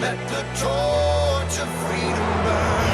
Let the torch of freedom burn.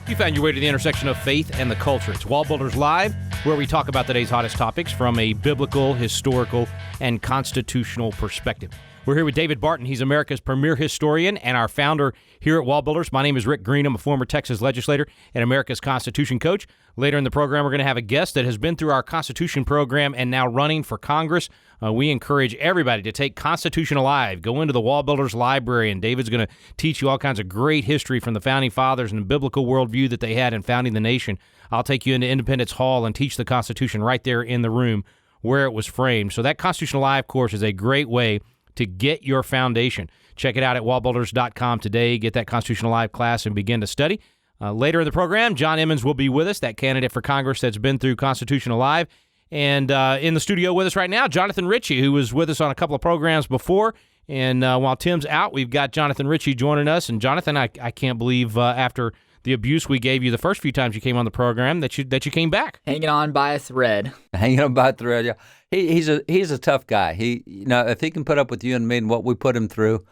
You found your way to the intersection of faith and the culture. It's WallBuilders Live, where we talk about today's hottest topics from a biblical, historical, and constitutional perspective. We're here with David Barton. He's America's premier historian and our founder here at WallBuilders. My name is Rick Green. I'm a former Texas legislator and America's Constitution coach. Later in the program, we're going to have a guest that has been through our Constitution program and now running for Congress. We encourage everybody to take Constitution Alive. Go into the WallBuilders library, and David's going to teach you all kinds of great history from the Founding Fathers and the biblical worldview that they had in founding the nation. I'll take you into Independence Hall and teach the Constitution right there in the room where it was framed. So that Constitution Alive course is a great way to get your foundation. Check it out at wallbuilders.com today. Get that Constitutional Live class and begin to study. Later in the program, John Emmons will be with us, that candidate for Congress that's been through Constitutional Live. And in the studio with us right now, Jonathan Ritchie, who was with us on a couple of programs before. And while Tim's out, we've got Jonathan Ritchie joining us. And Jonathan, I can't believe after the abuse we gave you the first few times you came on the program that you came back. Hanging on by a thread. Hanging on by a thread, yeah. He's a tough guy. If he can put up with you and me and what we put him through,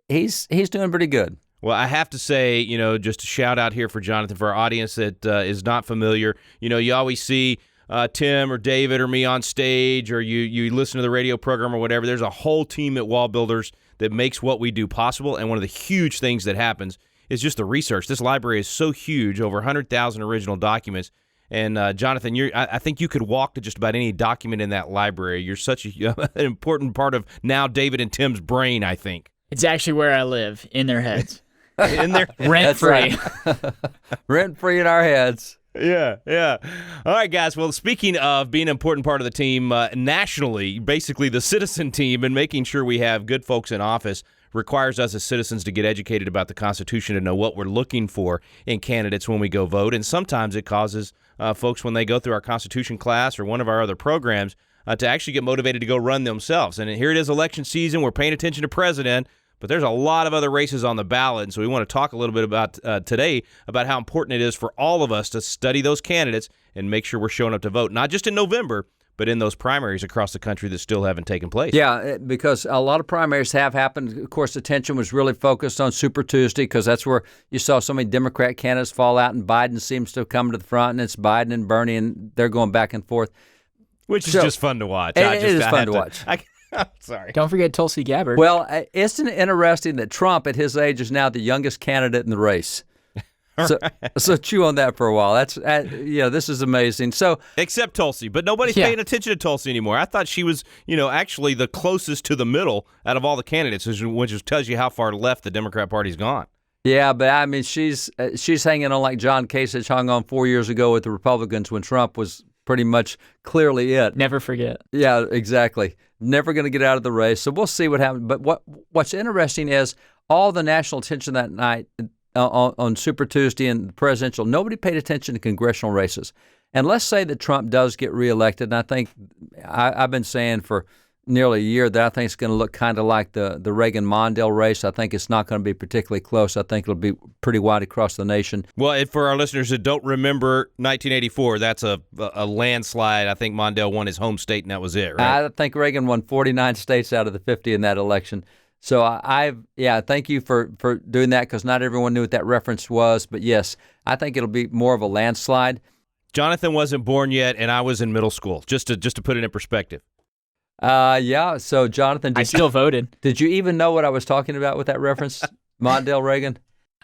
he's doing pretty good. Well, I have to say, just a shout out here for Jonathan, for our audience that is not familiar. You always see Tim or David or me on stage, or you listen to the radio program or whatever. There's a whole team at WallBuilders that makes what we do possible, and one of the huge things that happens is just the research. This library is so huge, over 100,000 original documents. And Jonathan, I think you could walk to just about any document in that library. You're such an important part of now David and Tim's brain, I think. It's actually where I live, in their heads. In there, rent-free. Rent-free in our heads. Yeah. All right, guys. Well, speaking of being an important part of the team nationally, basically the citizen team and making sure we have good folks in office requires us as citizens to get educated about the Constitution and know what we're looking for in candidates when we go vote. And sometimes it causes folks, when they go through our Constitution class or one of our other programs, to actually get motivated to go run themselves. And here it is, election season. We're paying attention to president, but there's a lot of other races on the ballot. And so we want to talk a little bit about today about how important it is for all of us to study those candidates and make sure we're showing up to vote, not just in November, but in those primaries across the country that still haven't taken place. Yeah, because a lot of primaries have happened. Of course, attention was really focused on Super Tuesday because that's where you saw so many Democrat candidates fall out, and Biden seems to have come to the front, and it's Biden and Bernie, and they're going back and forth. Which is just fun to watch. It is fun to watch. I'm sorry. Don't forget Tulsi Gabbard. Well, isn't it interesting that Trump, at his age, is now the youngest candidate in the race? So chew on that for a while. This is amazing. So except Tulsi, but nobody's paying attention to Tulsi anymore. I thought she was, actually the closest to the middle out of all the candidates, which just tells you how far left the Democrat Party's gone. Yeah, but I mean, she's hanging on like John Kasich hung on 4 years ago with the Republicans when Trump was pretty much clearly it. Never forget. Yeah, exactly. Never going to get out of the race. So we'll see what happens. But what's interesting is all the national attention that night on Super Tuesday and the presidential, nobody paid attention to congressional races. And let's say that Trump does get reelected, and I think I've been saying for nearly a year that I think it's going to look kind of like the Reagan-Mondale race. I think it's not going to be particularly close. I think it'll be pretty wide across the nation. Well, for our listeners that don't remember 1984, that's a landslide. I think Mondale won his home state, and that was it, right? I think Reagan won 49 states out of the 50 in that election. So thank you for doing that because not everyone knew what that reference was. But yes, I think it'll be more of a landslide. Jonathan wasn't born yet, and I was in middle school, just to put it in perspective. Yeah. So Jonathan, I still voted. Did you even know what I was talking about with that reference, Mondale Reagan?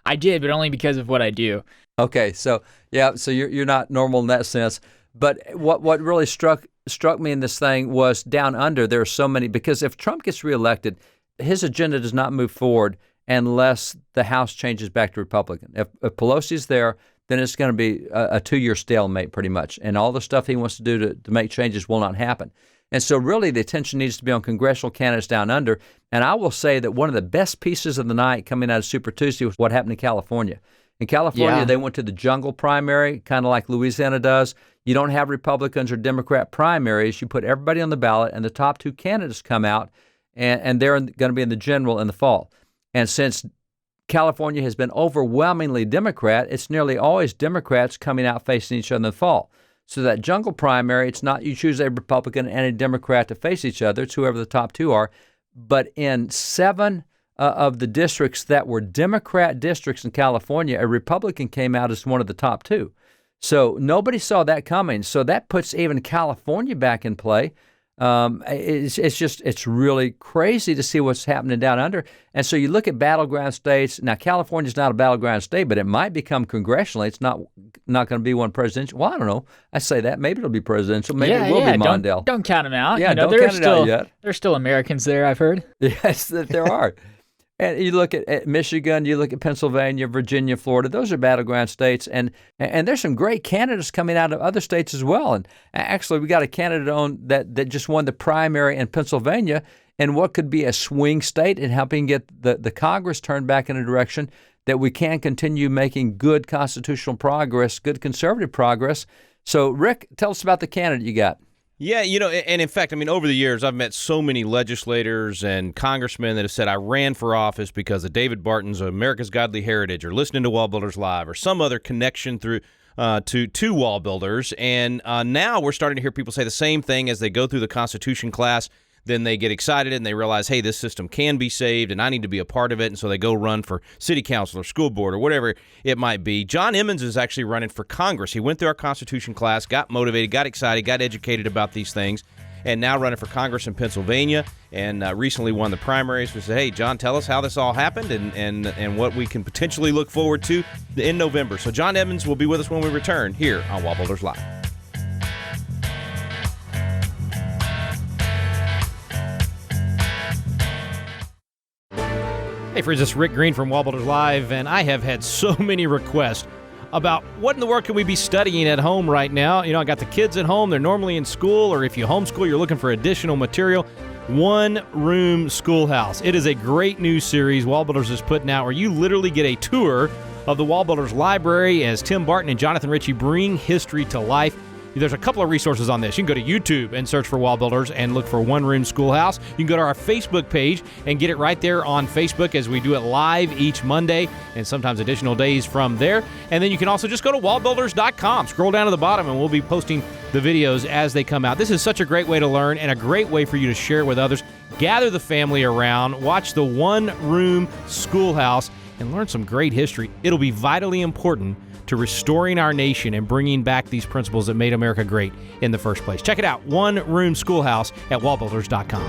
I did, but only because of what I do. Okay. So yeah. So you're not normal in that sense. But what really struck me in this thing was down under. There are so many because if Trump gets reelected, his agenda does not move forward unless the House changes back to Republican. If Pelosi's there, then it's going to be a 2-year stalemate pretty much. And all the stuff he wants to do to make changes will not happen. And so really the attention needs to be on congressional candidates down under. And I will say that one of the best pieces of the night coming out of Super Tuesday was what happened in California. In California, They went to the jungle primary, kind of like Louisiana does. You don't have Republicans or Democrat primaries. You put everybody on the ballot, and the top 2 candidates come out, and they're going to be in the general in the fall. And since California has been overwhelmingly Democrat, it's nearly always Democrats coming out facing each other in the fall. So that jungle primary, it's not you choose a Republican and a Democrat to face each other. It's whoever the top two are. But in 7 of the districts that were Democrat districts in California, a Republican came out as one of the top 2. So nobody saw that coming. So that puts even California back in play. It's really crazy to see what's happening down under. And so you look at battleground states. Now, California's not a battleground state, but it might become congressionally. It's not going to be one presidential. Well, I don't know. I say that. Maybe it'll be presidential. Maybe it will be Mondale. Don't count them out. Yeah, don't count it out yet. There's still Americans there, I've heard. Yes, there are. And you look at Michigan, you look at Pennsylvania, Virginia, Florida. Those are battleground states, and there's some great candidates coming out of other states as well. And actually, we got a candidate on that just won the primary in Pennsylvania, and what could be a swing state, and helping get the Congress turned back in a direction that we can continue making good constitutional progress, good conservative progress. So, Rick, tell us about the candidate you got. Yeah, and in fact, over the years, I've met so many legislators and congressmen that have said, I ran for office because of David Barton's America's Godly Heritage, or listening to WallBuilders Live, or some other connection through to WallBuilders. And now we're starting to hear people say the same thing as they go through the Constitution class. Then they get excited and they realize, hey, this system can be saved and I need to be a part of it. And so they go run for city council or school board or whatever it might be. John Emmons is actually running for Congress. He went through our Constitution class, got motivated, got excited, got educated about these things, and now running for Congress in Pennsylvania, and recently won the primaries. We said, hey, John, tell us how this all happened and what we can potentially look forward to in November. So John Emmons will be with us when we return here on WallBuilders Live. Hey friends, it's Rick Green from WallBuilders Live, and I have had so many requests about what in the world can we be studying at home right now. I got the kids at home. They're normally in school, or if you homeschool, you're looking for additional material. One Room Schoolhouse. It is a great new series WallBuilders is putting out where you literally get a tour of the WallBuilders library as Tim Barton and Jonathan Ritchie bring history to life. There's a couple of resources on this. You can go to YouTube and search for WallBuilders and look for One Room Schoolhouse. You can go to our Facebook page and get it right there on Facebook as we do it live each Monday and sometimes additional days from there. And then you can also just go to wallbuilders.com. Scroll down to the bottom and we'll be posting the videos as they come out. This is such a great way to learn and a great way for you to share it with others. Gather the family around, watch the One Room Schoolhouse, and learn some great history. It'll be vitally important to restoring our nation and bringing back these principles that made America great in the first place. Check it out, One Room Schoolhouse at wallbuilders.com.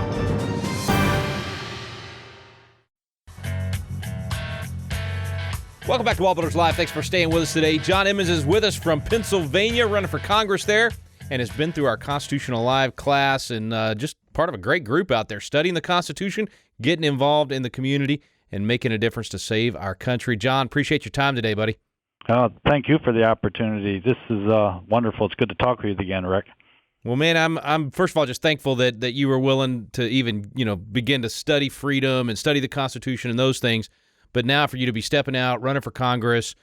Welcome back to WallBuilders Live. Thanks for staying with us today. John Emmons is with us from Pennsylvania, running for Congress there, and has been through our Constitutional Live class and just part of a great group out there studying the Constitution, getting involved in the community, and making a difference to save our country. John, appreciate your time today, buddy. Thank you for the opportunity. This is wonderful. It's good to talk with you again, Rick. Well, man, I'm first of all just thankful that you were willing to even begin to study freedom and study the Constitution and those things. But now for you to be stepping out, running for Congress,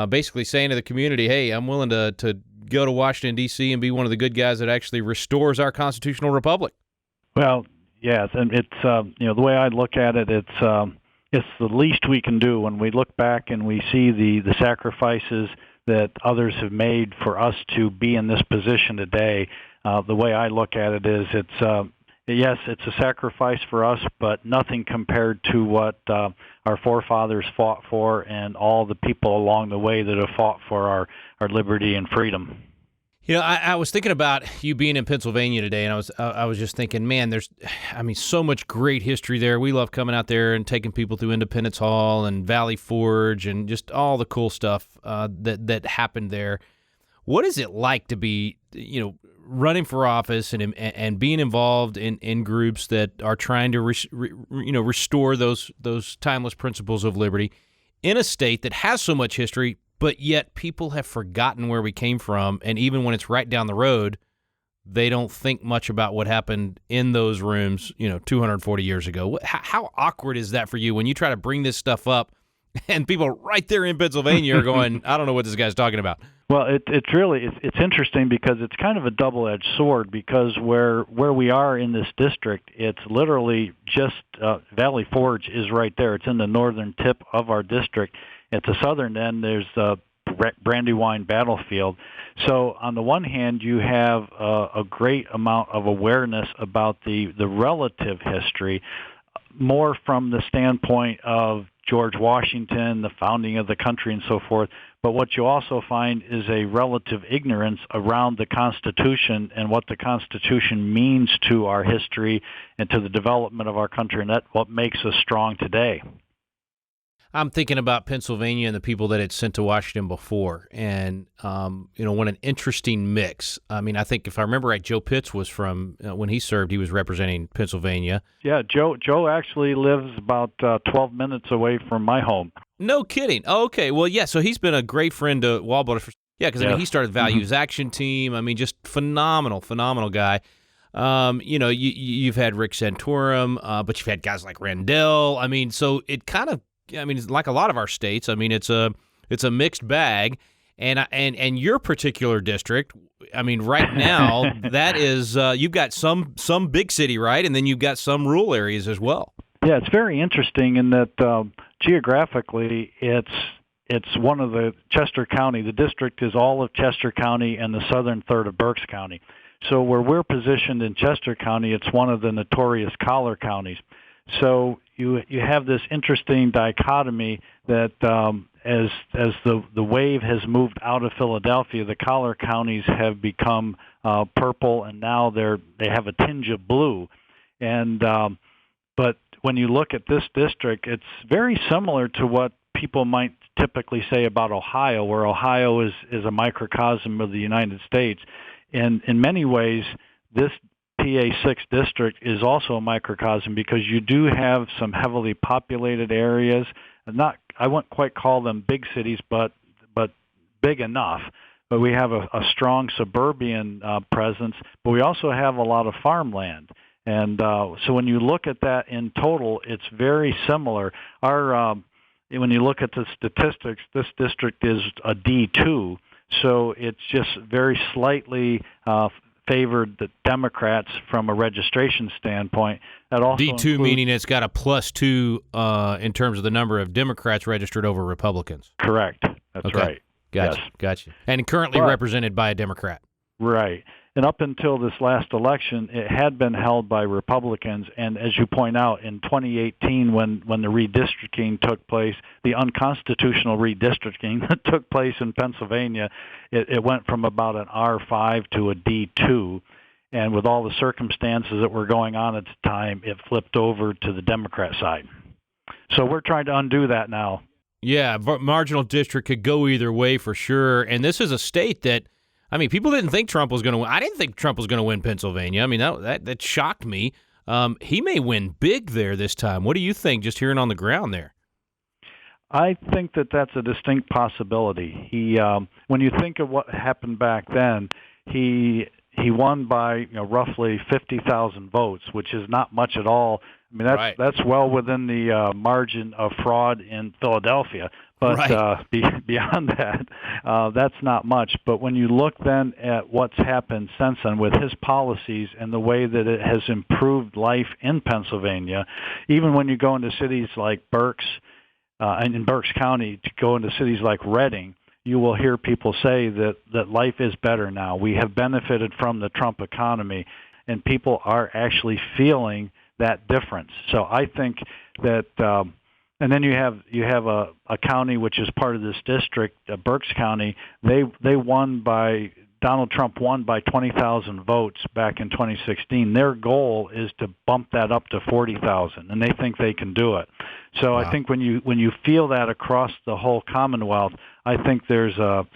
basically saying to the community, hey, I'm willing to go to Washington, D.C. and be one of the good guys that actually restores our constitutional republic. Well, yes, and it's the way I look at it, it's the least we can do when we look back and we see the sacrifices that others have made for us to be in this position today. The way I look at it is yes, it's a sacrifice for us, but nothing compared to what our forefathers fought for and all the people along the way that have fought for our liberty and freedom. I was thinking about you being in Pennsylvania today, and I was just thinking, man, there's so much great history there. We love coming out there and taking people through Independence Hall and Valley Forge and just all the cool stuff that happened there. What is it like to be, running for office and being involved in groups that are trying to restore those timeless principles of liberty in a state that has so much history, but yet people have forgotten where we came from, and even when it's right down the road, they don't think much about what happened in those rooms, 240 years ago. How awkward is that for you when you try to bring this stuff up and people right there in Pennsylvania are going, I don't know what this guy's talking about? Well, it's interesting because it's kind of a double-edged sword, because where we are in this district, it's literally just Valley Forge is right there. It's in the northern tip of our district. At the southern end, there's Brandywine battlefield. So on the one hand, you have a great amount of awareness about the relative history, more from the standpoint of George Washington, the founding of the country, and so forth. But what you also find is a relative ignorance around the Constitution and what the Constitution means to our history and to the development of our country, and that's what makes us strong today. I'm thinking about Pennsylvania and the people that had sent to Washington before, and what an interesting mix. I mean, I think if I remember right, Joe Pitts was from when he served, he was representing Pennsylvania. Yeah, Joe actually lives about 12 minutes away from my home. No kidding. Oh, okay. Well, yeah. So he's been a great friend to WallBuilders. Yeah, because I mean, he started Values Action Team. I mean, just phenomenal guy. You've had Rick Santorum, but you've had guys like Rendell. I mean, so it kind of. I mean, it's like a lot of our states. I mean, it's a mixed bag, and your particular district. I mean, right now that is you've got some big city, right, and then you've got some rural areas as well. Yeah, it's very interesting in that geographically, it's one of the Chester County. The district is all of Chester County and the southern third of Berks County. So where we're positioned in Chester County, it's one of the notorious collar counties. So you have this interesting dichotomy that as the wave has moved out of Philadelphia, the collar counties have become purple, and now they have a tinge of blue. And but when you look at this district, it's very similar to what people might typically say about Ohio, where Ohio is a microcosm of the United States. And in many ways, this PA 6 district is also a microcosm because you do have some heavily populated areas. I wouldn't quite call them big cities, but big enough. But we have a strong suburban presence, but we also have a lot of farmland. And so when you look at that in total, it's very similar. When you look at the statistics, this district is a D2, so it's just very slightly favored the Democrats from a registration standpoint. That also D2 meaning it's got a +2 in terms of the number of Democrats registered over Republicans. Correct. That's right. Gotcha. And currently represented by a Democrat. Right. And up until this last election, it had been held by Republicans. And as you point out, in 2018, when the redistricting took place, the unconstitutional redistricting that took place in Pennsylvania, it went from about an R5 to a D2. And with all the circumstances that were going on at the time, it flipped over to the Democrat side. So we're trying to undo that now. Yeah, marginal district could go either way for sure. And this is a state that, I mean, people didn't think Trump was going to win. I didn't think Trump was going to win Pennsylvania. I mean, that shocked me. He may win big there this time. What do you think, just hearing on the ground there? I think that's a distinct possibility. He, when you think of what happened back then, he won by roughly 50,000 votes, which is not much at all. I mean, that's well within the margin of fraud in Philadelphia. But beyond that, that's not much. But when you look then at what's happened since then with his policies and the way that it has improved life in Pennsylvania, even when you go into cities like Berks and in Berks County, to go into cities like Reading, you will hear people say that life is better now. We have benefited from the Trump economy, and people are actually feeling that difference. So I think that, and then you have a county which is part of this district, Berks County. Donald Trump won by 20,000 votes back in 2016. Their goal is to bump that up to 40,000, and they think they can do it. So I think when you feel that across the whole Commonwealth, I think there's a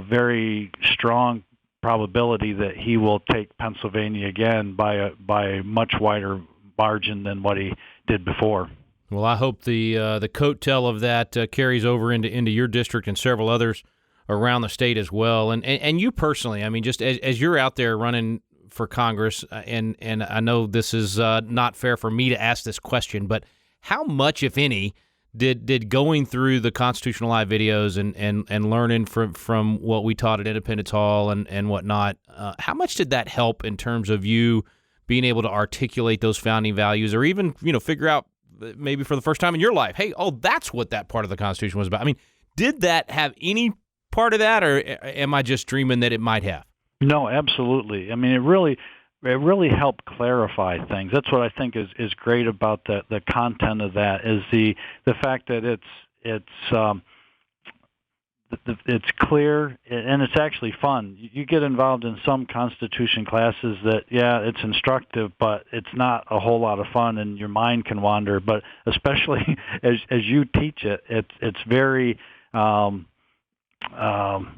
very strong probability that he will take Pennsylvania again by a much wider margin than what he did before. Well, I hope the coattail of that carries over into your district and several others around the state as well. And you personally, I mean, just as you're out there running for Congress, and I know this is not fair for me to ask this question, but how much, if any, did going through the Constitutional Live videos and learning from what we taught at Independence Hall and whatnot, how much did that help in terms of you being able to articulate those founding values, or even figure out maybe for the first time in your life, hey, that's what that part of the Constitution was about? I mean, did that have any part of that, or am I just dreaming that it might have? No, absolutely. I mean, it really helped clarify things. That's what I think is great about the content of that, is the fact that it's clear and it's actually fun. You get involved in some Constitution classes that, yeah, it's instructive, but it's not a whole lot of fun, and your mind can wander. But especially as you teach it, it's very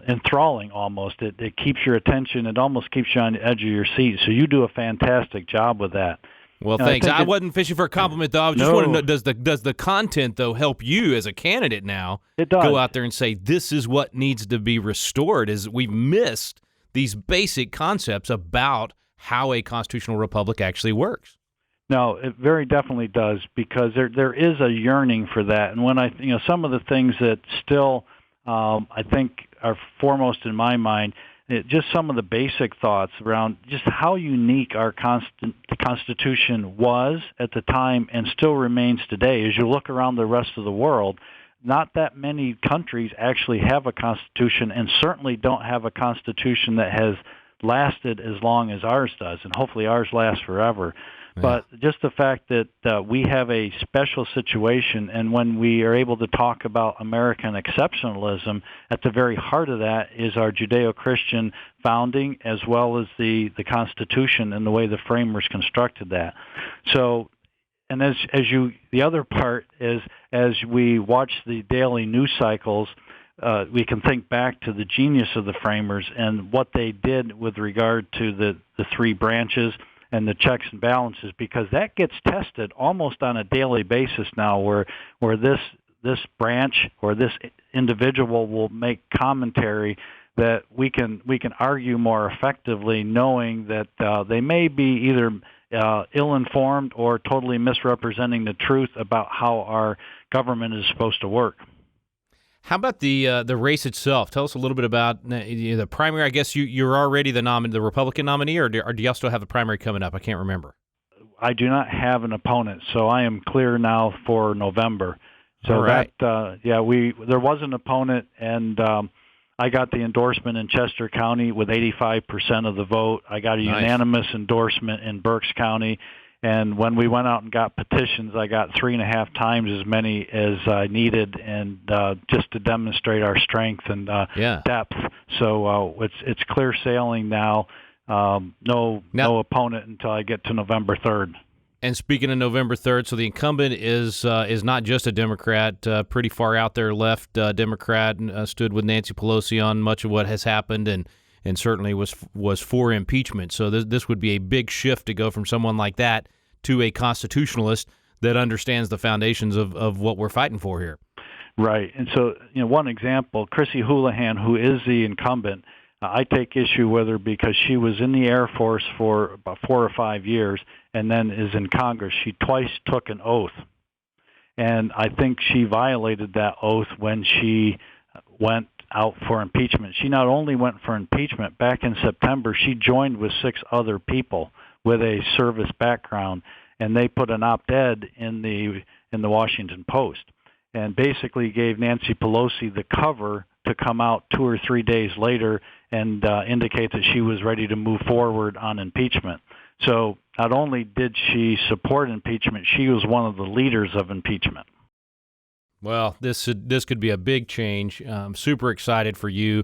enthralling almost. It keeps your attention. It almost keeps you on the edge of your seat. So you do a fantastic job with that. Well, thanks. I wasn't fishing for a compliment, though. I was just No. wondering, does the content, though, help you as a candidate now It does. go out there and say, this is what needs to be restored, is we've missed these basic concepts about how a constitutional republic actually works? No, it very definitely does, because there is a yearning for that. And when some of the things that still I think are foremost in my mind, just some of the basic thoughts around just how unique our Constitution was at the time and still remains today. As you look around the rest of the world, not that many countries actually have a Constitution, and certainly don't have a Constitution that has lasted as long as ours does, and hopefully ours lasts forever. Yeah. But just the fact that we have a special situation, and when we are able to talk about American exceptionalism, at the very heart of that is our Judeo-Christian founding, as well as the Constitution and the way the framers constructed that. So, and the other part is, as we watch the daily news cycles, we can think back to the genius of the framers and what they did with regard to the three branches and the checks and balances, because that gets tested almost on a daily basis now, where this branch or this individual will make commentary that we can argue more effectively, knowing that they may be either ill-informed or totally misrepresenting the truth about how our government is supposed to work. How about the race itself? Tell us a little bit about the primary. I guess you're already the Republican nominee, or do y'all still have the primary coming up? I can't remember. I do not have an opponent, so I am clear now for November. So all right. There was an opponent, and I got the endorsement in Chester County with 85% of the vote. I got a unanimous endorsement in Berks County. And when we went out and got petitions, I got 3.5 times as many as I needed, and just to demonstrate our strength and depth. So it's clear sailing now. No opponent until I get to November 3rd. And speaking of November 3rd, so the incumbent is not just a Democrat, pretty far out there left Democrat, stood with Nancy Pelosi on much of what has happened, and certainly was for impeachment. So this would be a big shift to go from someone like that to a constitutionalist that understands the foundations of what we're fighting for here. Right. And so, one example, Chrissy Houlihan, who is the incumbent, I take issue with her because she was in the Air Force for about 4 or 5 years and then is in Congress. She twice took an oath. And I think she violated that oath when she went out for impeachment. She not only went for impeachment, back in September, she joined with 6 other people with a service background, and they put an op-ed in the Washington Post, and basically gave Nancy Pelosi the cover to come out 2 or 3 days later and indicate that she was ready to move forward on impeachment. So not only did she support impeachment, she was one of the leaders of impeachment. Well, this could be a big change. I'm super excited for you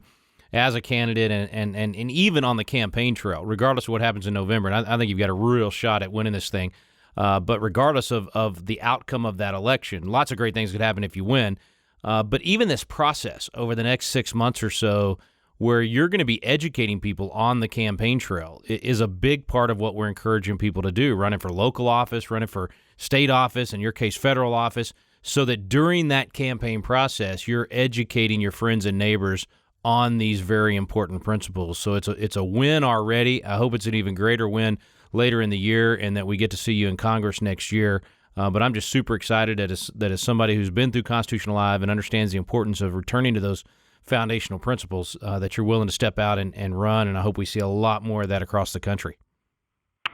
as a candidate and even on the campaign trail, regardless of what happens in November. And I think you've got a real shot at winning this thing. But regardless of the outcome of that election, lots of great things could happen if you win. But even this process over the next 6 months or so, where you're going to be educating people on the campaign trail, is a big part of what we're encouraging people to do, running for local office, running for state office, in your case, federal office, so that during that campaign process, you're educating your friends and neighbors on these very important principles. So it's a win already. I hope it's an even greater win later in the year, and that we get to see you in Congress next year. But I'm just super excited that as somebody who's been through Constitutional Live and understands the importance of returning to those foundational principles, that you're willing to step out and run, and I hope we see a lot more of that across the country.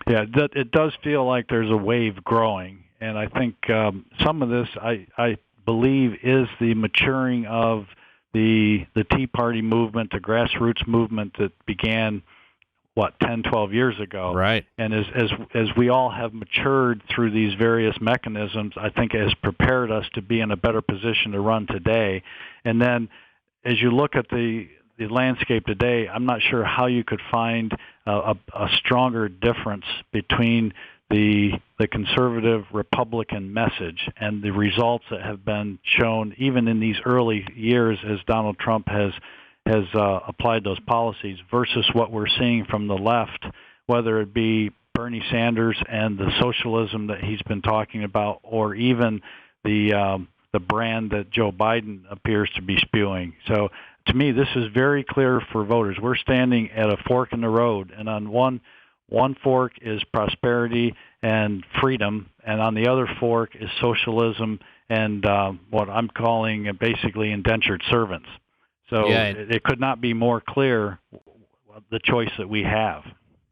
Yeah, it does feel like there's a wave growing, and I think some of this, I believe, is the maturing of the Tea Party movement, the grassroots movement that began 10, 12 years ago. Right. And as we all have matured through these various mechanisms, I think it has prepared us to be in a better position to run today. And then as you look at the landscape today, I'm not sure how you could find a stronger difference between the conservative Republican message and the results that have been shown even in these early years as Donald Trump has applied those policies versus what we're seeing from the left, whether it be Bernie Sanders and the socialism that he's been talking about, or even the brand that Joe Biden appears to be spewing. So to me, this is very clear for voters. We're standing at a fork in the road, and on one fork is prosperity and freedom, and on the other fork is socialism and what I'm calling basically indentured servants. So it could not be more clear the choice that we have.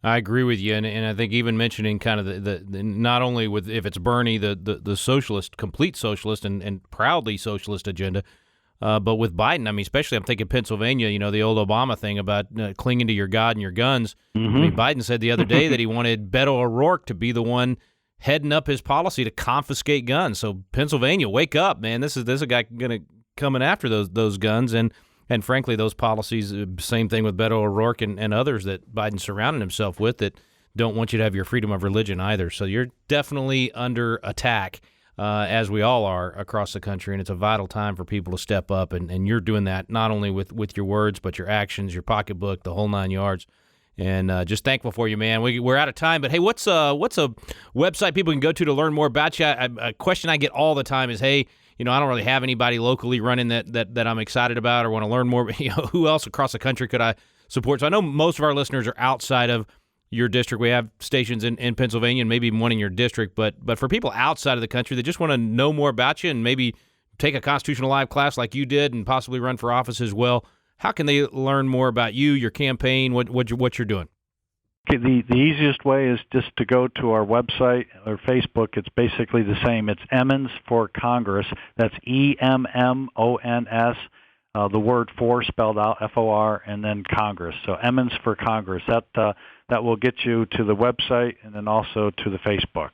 I agree with you, and I think even mentioning kind of the not only with if it's Bernie, the socialist, complete socialist and proudly socialist agenda, but with Biden, I mean, especially I'm thinking Pennsylvania, the old Obama thing about clinging to your God and your guns. Mm-hmm. I mean, Biden said the other day that he wanted Beto O'Rourke to be the one heading up his policy to confiscate guns. So Pennsylvania, wake up, man! This is a guy coming after those guns and frankly, those policies, same thing with Beto O'Rourke and others that Biden's surrounding himself with that don't want you to have your freedom of religion either. So you're definitely under attack, as we all are across the country, and it's a vital time for people to step up, and you're doing that not only with your words, but your actions, your pocketbook, the whole 9 yards. And just thankful for you, man. We're out of time, but hey, what's a website people can go to learn more about you? A question I get all the time is, hey, I don't really have anybody locally running that I'm excited about or want to learn more. Who else across the country could I support? So I know most of our listeners are outside of your district. We have stations in Pennsylvania and maybe even one in your district. But for people outside of the country that just want to know more about you and maybe take a Constitutional Live class like you did and possibly run for office as well, how can they learn more about you, your campaign, what you're doing? Okay, the easiest way is just to go to our website or Facebook. It's basically the same. It's Emmons for Congress. That's EMMONS, the word for spelled out, FOR, and then Congress. So Emmons for Congress. That will get you to the website and then also to the Facebook.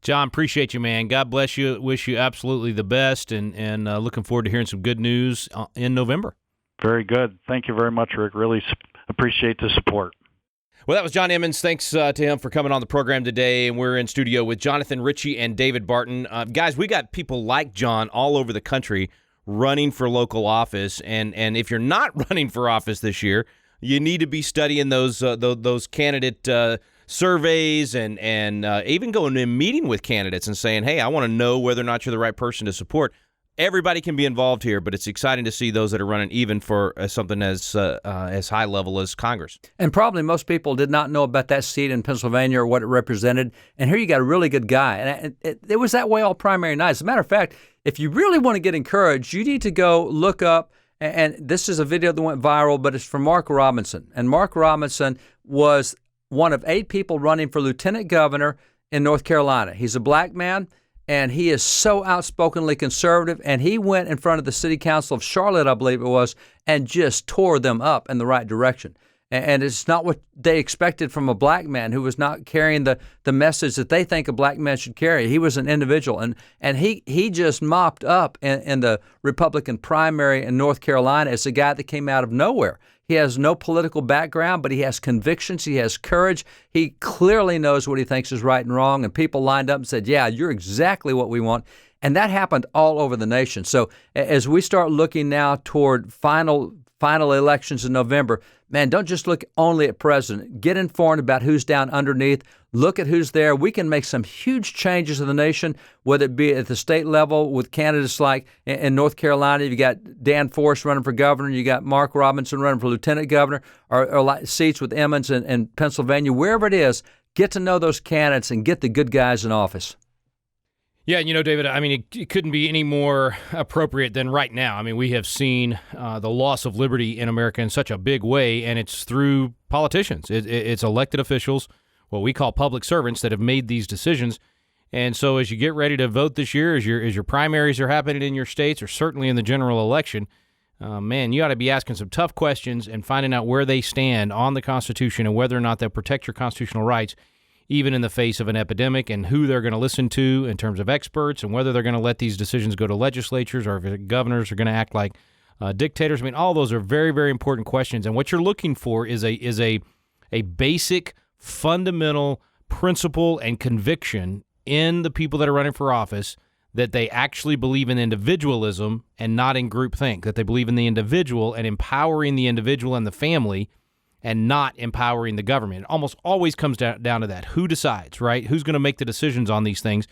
John, appreciate you, man. God bless you. Wish you absolutely the best, and looking forward to hearing some good news in November. Very good. Thank you very much, Rick. Really appreciate the support. Well, that was John Emmons. Thanks to him for coming on the program today. And we're in studio with Jonathan Ritchie and David Barton. Guys, we got people like John all over the country running for local office. And if you're not running for office this year, you need to be studying those candidate surveys and even going and meeting with candidates and saying, hey, I want to know whether or not you're the right person to support. Everybody can be involved here, but it's exciting to see those that are running even for something as high level as Congress. And probably most people did not know about that seat in Pennsylvania or what it represented. And here you got a really good guy. And it was that way all primary night. As a matter of fact, if you really want to get encouraged, you need to go look up, and this is a video that went viral, but it's from Mark Robinson. And Mark Robinson was one of 8 people running for lieutenant governor in North Carolina. He's a black man. And he is so outspokenly conservative, and he went in front of the city council of Charlotte, I believe it was, and just tore them up in the right direction. And it's not what they expected from a black man who was not carrying the message that they think a black man should carry. He was an individual, and he just mopped up in the Republican primary in North Carolina as a guy that came out of nowhere. He has no political background, but he has convictions. He has courage. He clearly knows what he thinks is right and wrong. And people lined up and said, yeah, you're exactly what we want. And that happened all over the nation. So as we start looking now toward final elections in November, man, don't just look only at president. Get informed about who's down underneath. Look at who's there. We can make some huge changes in the nation, whether it be at the state level with candidates like in North Carolina, you got Dan Forrest running for governor, you got Mark Robinson running for lieutenant governor, or like seats with Emmons in Pennsylvania, wherever it is, get to know those candidates and get the good guys in office. Yeah, David, I mean, it couldn't be any more appropriate than right now. I mean, we have seen the loss of liberty in America in such a big way, and it's through politicians. It's elected officials, what we call public servants, that have made these decisions. And so as you get ready to vote this year, as your primaries are happening in your states, or certainly in the general election, man, you ought to be asking some tough questions and finding out where they stand on the Constitution and whether or not they'll protect your constitutional rights, even in the face of an epidemic, and who they're going to listen to in terms of experts, and whether they're going to let these decisions go to legislatures or if governors are going to act like dictators. I mean, all those are very, very important questions. And what you're looking for is a basic, fundamental principle and conviction in the people that are running for office that they actually believe in individualism and not in groupthink, that they believe in the individual and empowering the individual and the family and not empowering the government. It almost always comes down to that. Who decides, right? Who's going to make the decisions on these things?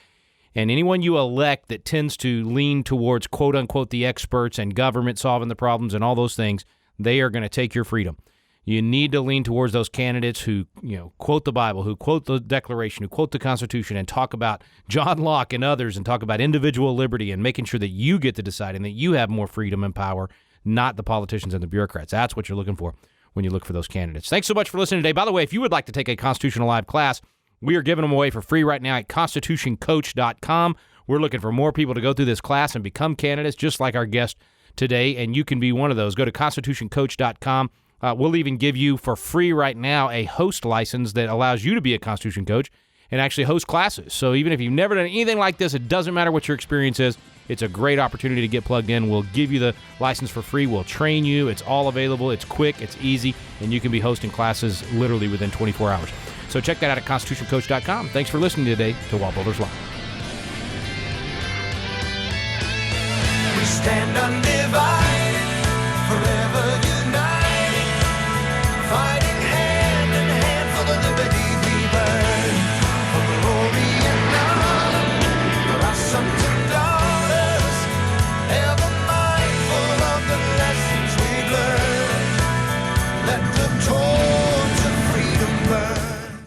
And anyone you elect that tends to lean towards, quote unquote, the experts and government solving the problems and all those things, they are going to take your freedom. You need to lean towards those candidates who, quote the Bible, who quote the Declaration, who quote the Constitution, and talk about John Locke and others, and talk about individual liberty and making sure that you get to decide and that you have more freedom and power, not the politicians and the bureaucrats. That's what you're looking for when you look for those candidates. Thanks so much for listening today. By the way, if you would like to take a Constitutional Live class, we are giving them away for free right now at constitutioncoach.com. We're looking for more people to go through this class and become candidates, just like our guest today, and you can be one of those. Go to constitutioncoach.com. We'll even give you for free right now a host license that allows you to be a Constitution coach and actually host classes. So even if you've never done anything like this, it doesn't matter what your experience is. It's a great opportunity to get plugged in. We'll give you the license for free. We'll train you. It's all available. It's quick. It's easy. And you can be hosting classes literally within 24 hours. So check that out at constitutioncoach.com. Thanks for listening today to WallBuilders Live.